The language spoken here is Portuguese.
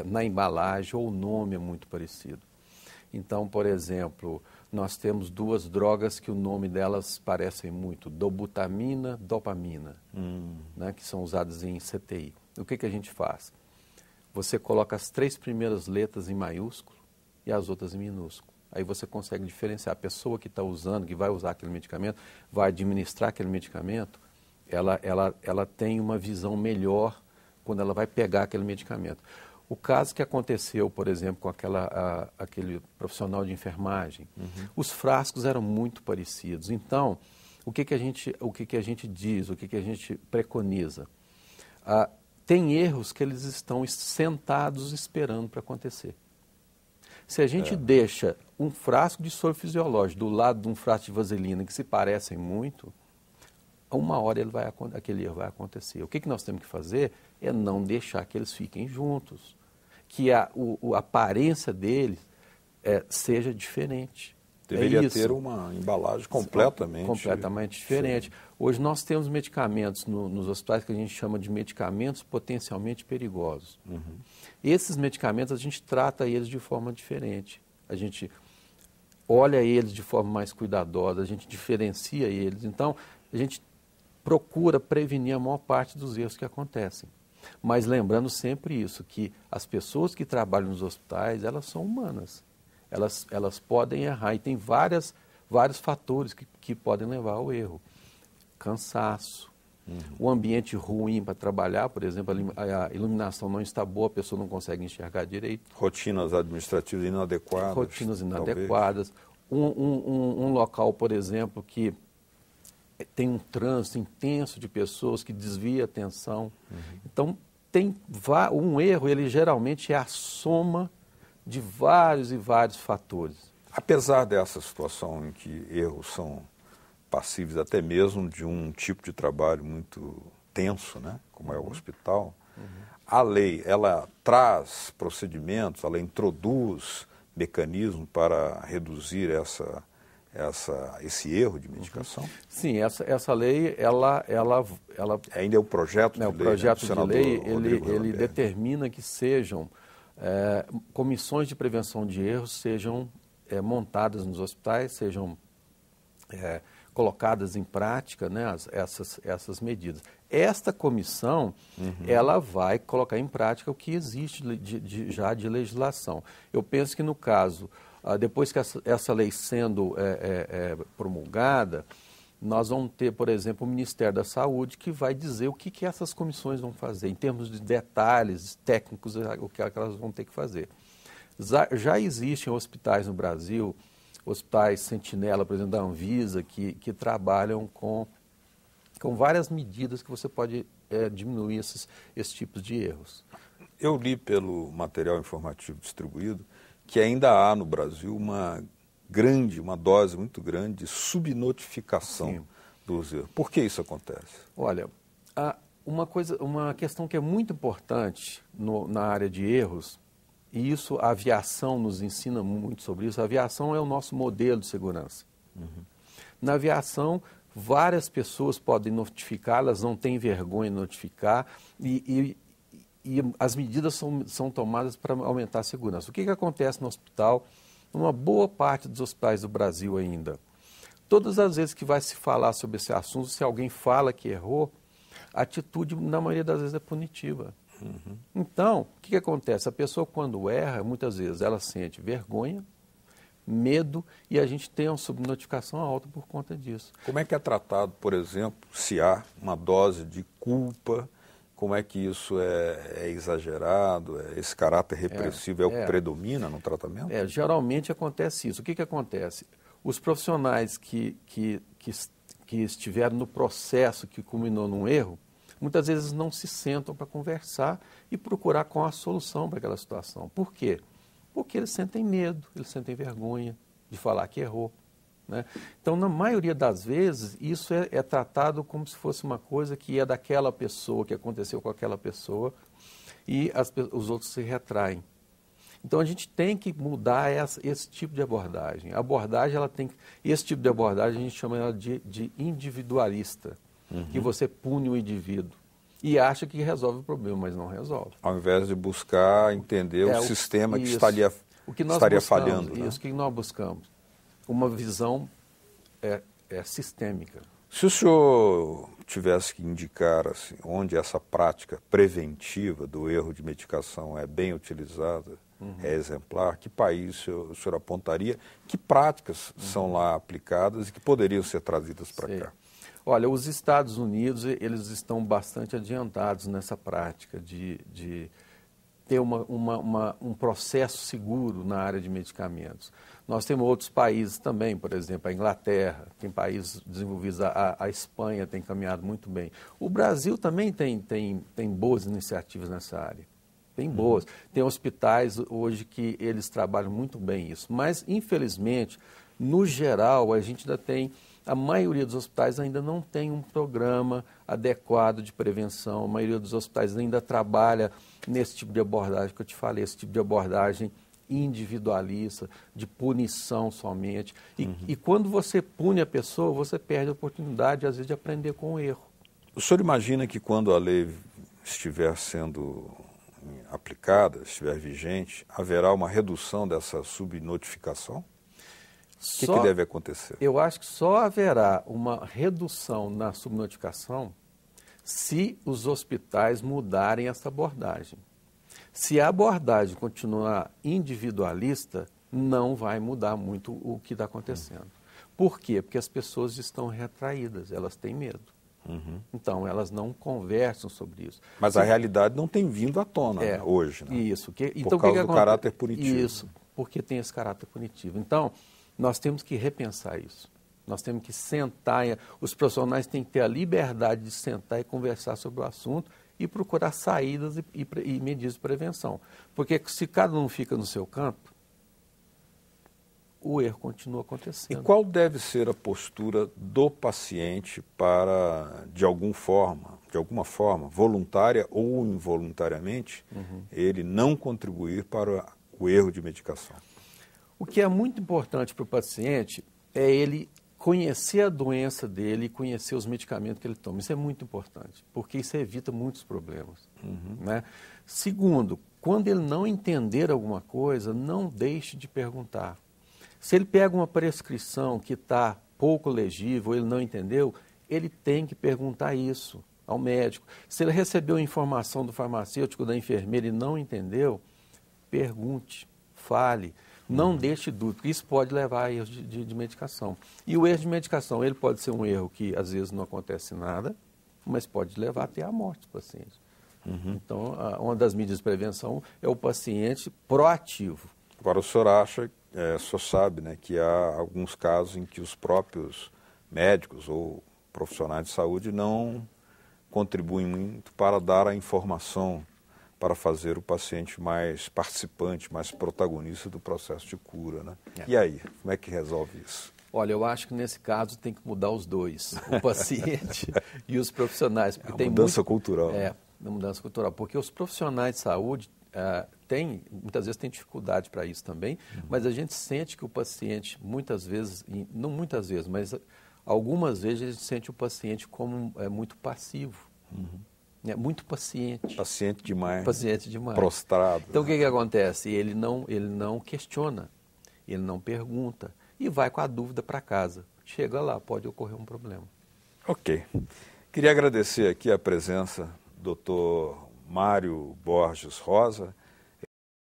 na embalagem ou o nome é muito parecido. Então, por exemplo, nós temos duas drogas que o nome delas parecem muito, dobutamina, dopamina, né, que são usadas em CTI. O que a gente faz? Você coloca as 3 primeiras letras em maiúsculo e as outras em minúsculo. Aí você consegue diferenciar. A pessoa que está usando, que vai usar aquele medicamento, vai administrar aquele medicamento, ela tem uma visão melhor quando ela vai pegar aquele medicamento. O caso que aconteceu, por exemplo, com aquele profissional de enfermagem, os frascos eram muito parecidos. Então, o que a gente diz, o que a gente preconiza? Tem erros que eles estão sentados esperando para acontecer. Se a gente deixa um frasco de soro fisiológico do lado de um frasco de vaselina que se parecem muito, uma hora aquele erro vai acontecer. O que nós temos que fazer é não deixar que eles fiquem juntos, que a aparência deles seja diferente. Deveria ter uma embalagem completamente diferente. Sim. Hoje nós temos medicamentos nos hospitais que a gente chama de medicamentos potencialmente perigosos. Esses medicamentos a gente trata eles de forma diferente. A gente olha eles de forma mais cuidadosa, a gente diferencia eles. Então, a gente procura prevenir a maior parte dos erros que acontecem. Mas lembrando sempre isso, que as pessoas que trabalham nos hospitais, elas são humanas. Elas podem errar e tem vários fatores que podem levar ao erro. Cansaço, o ambiente ruim para trabalhar, por exemplo, a iluminação não está boa, a pessoa não consegue enxergar direito. Rotinas administrativas inadequadas. Rotinas inadequadas. Um local, por exemplo, que tem um trânsito intenso de pessoas que desvia a atenção. Então, um erro, ele geralmente é a soma de vários e vários fatores. Apesar dessa situação em que erros são passíveis até mesmo de um tipo de trabalho muito tenso, né, como é o hospital, a lei, ela traz procedimentos, ela introduz mecanismos para reduzir esse erro de medicação? Sim, essa lei, ela ainda é o projeto de lei. O projeto de lei, ele determina que sejam comissões de prevenção de erros sejam montadas nos hospitais, sejam colocadas em prática, né, essas medidas. Esta comissão, ela vai colocar em prática o que existe já de legislação. Eu penso que no caso, depois que essa lei sendo promulgada, nós vamos ter, por exemplo, o Ministério da Saúde que vai dizer o que essas comissões vão fazer, em termos de detalhes técnicos, o que elas vão ter que fazer. Já existem hospitais no Brasil, hospitais sentinela, por exemplo, da Anvisa, que trabalham com várias medidas que você pode diminuir esses tipos de erros. Eu li pelo material informativo distribuído que ainda há no Brasil uma dose muito grande de subnotificação dos erros. Por que isso acontece? Olha, uma questão que é muito importante na área de erros, e isso a aviação nos ensina muito sobre isso, a aviação é o nosso modelo de segurança. Na aviação, várias pessoas podem notificar, elas não têm vergonha de notificar, e as medidas são tomadas para aumentar a segurança. O que acontece no hospital? Numa boa parte dos hospitais do Brasil ainda. Todas as vezes que vai se falar sobre esse assunto, se alguém fala que errou, a atitude, na maioria das vezes, é punitiva. Então, o que acontece? A pessoa, quando erra, muitas vezes ela sente vergonha, medo, e a gente tem uma subnotificação alta por conta disso. Como é que é tratado, por exemplo, se há uma dose de culpa? Como é que isso é exagerado? Esse caráter repressivo é o que predomina no tratamento? Geralmente acontece isso. O que acontece? Os profissionais que estiveram no processo que culminou num erro, muitas vezes não se sentam para conversar e procurar qual a solução para aquela situação. Por quê? Porque eles sentem medo, eles sentem vergonha de falar que errou. Né? Então, na maioria das vezes, isso é tratado como se fosse uma coisa que é daquela pessoa, que aconteceu com aquela pessoa, e os outros se retraem. Então, a gente tem que mudar esse tipo de abordagem. Esse tipo de abordagem a gente chama ela de individualista, que você pune o indivíduo. e acha que resolve o problema, mas não resolve. Ao invés de buscar entender o sistema que estaria falhando. Isso, que nós buscamos. Uma visão sistêmica. Se o senhor tivesse que indicar assim, onde essa prática preventiva do erro de medicação é bem utilizada, é exemplar, que país o senhor apontaria? Que práticas são lá aplicadas e que poderiam ser trazidas para cá? Olha, os Estados Unidos, eles estão bastante adiantados nessa prática de ter um processo seguro na área de medicamentos. Nós temos outros países também, por exemplo, a Inglaterra, tem países desenvolvidos, a Espanha tem caminhado muito bem. O Brasil também tem boas iniciativas nessa área. Tem boas. Tem hospitais hoje que eles trabalham muito bem isso. Mas, infelizmente, no geral, a gente ainda tem... A maioria dos hospitais ainda não tem um programa adequado de prevenção. A maioria dos hospitais ainda trabalha nesse tipo de abordagem que eu te falei, esse tipo de abordagem individualista, de punição somente. E quando você pune a pessoa, você perde a oportunidade, às vezes, de aprender com o erro. O senhor imagina que quando a lei estiver sendo aplicada, estiver vigente, haverá uma redução dessa subnotificação? O que deve acontecer? Eu acho que só haverá uma redução na subnotificação se os hospitais mudarem essa abordagem. Se a abordagem continuar individualista, não vai mudar muito o que está acontecendo. Por quê? Porque as pessoas estão retraídas, elas têm medo. Então, elas não conversam sobre isso. Mas a realidade não tem vindo à tona hoje, né? Isso. Por causa do caráter punitivo. Isso, porque tem esse caráter punitivo. Então, nós temos que repensar isso. Nós temos que sentar, os profissionais têm que ter a liberdade de sentar e conversar sobre o assunto e procurar saídas e medidas de prevenção. Porque se cada um fica no seu canto, o erro continua acontecendo. E qual deve ser a postura do paciente para, de alguma forma, voluntária ou involuntariamente, ele não contribuir para o erro de medicação? O que é muito importante para o paciente é ele conhecer a doença dele e conhecer os medicamentos que ele toma. Isso é muito importante, porque isso evita muitos problemas. Né? Segundo, quando ele não entender alguma coisa, não deixe de perguntar. Se ele pega uma prescrição que está pouco legível, ele não entendeu, ele tem que perguntar isso ao médico. Se ele recebeu informação do farmacêutico, da enfermeira e não entendeu, pergunte, fale. Não deixe dúvida, porque isso pode levar a erros de medicação. E o erro de medicação, ele pode ser um erro que às vezes não acontece nada, mas pode levar até a morte do paciente. Então, uma das medidas de prevenção é o paciente proativo. Agora, o senhor acha, o senhor sabe, né, que há alguns casos em que os próprios médicos ou profissionais de saúde não contribuem muito para dar a informação, para fazer o paciente mais participante, mais protagonista do processo de cura, né? E aí, como é que resolve isso? Olha, eu acho que nesse caso tem que mudar os dois, o paciente e os profissionais. Porque tem mudança cultural. Mudança cultural, porque os profissionais de saúde muitas vezes tem dificuldade para isso também, mas a gente sente que o paciente, muitas vezes, não muitas vezes, mas algumas vezes a gente sente o paciente como muito passivo. Muito paciente. Paciente demais. Paciente demais. Prostrado. Então, o que acontece? Ele não questiona, ele não pergunta e vai com a dúvida para casa. Chega lá, pode ocorrer um problema. Ok. Queria agradecer aqui a presença do Dr. Mário Borges Rosa,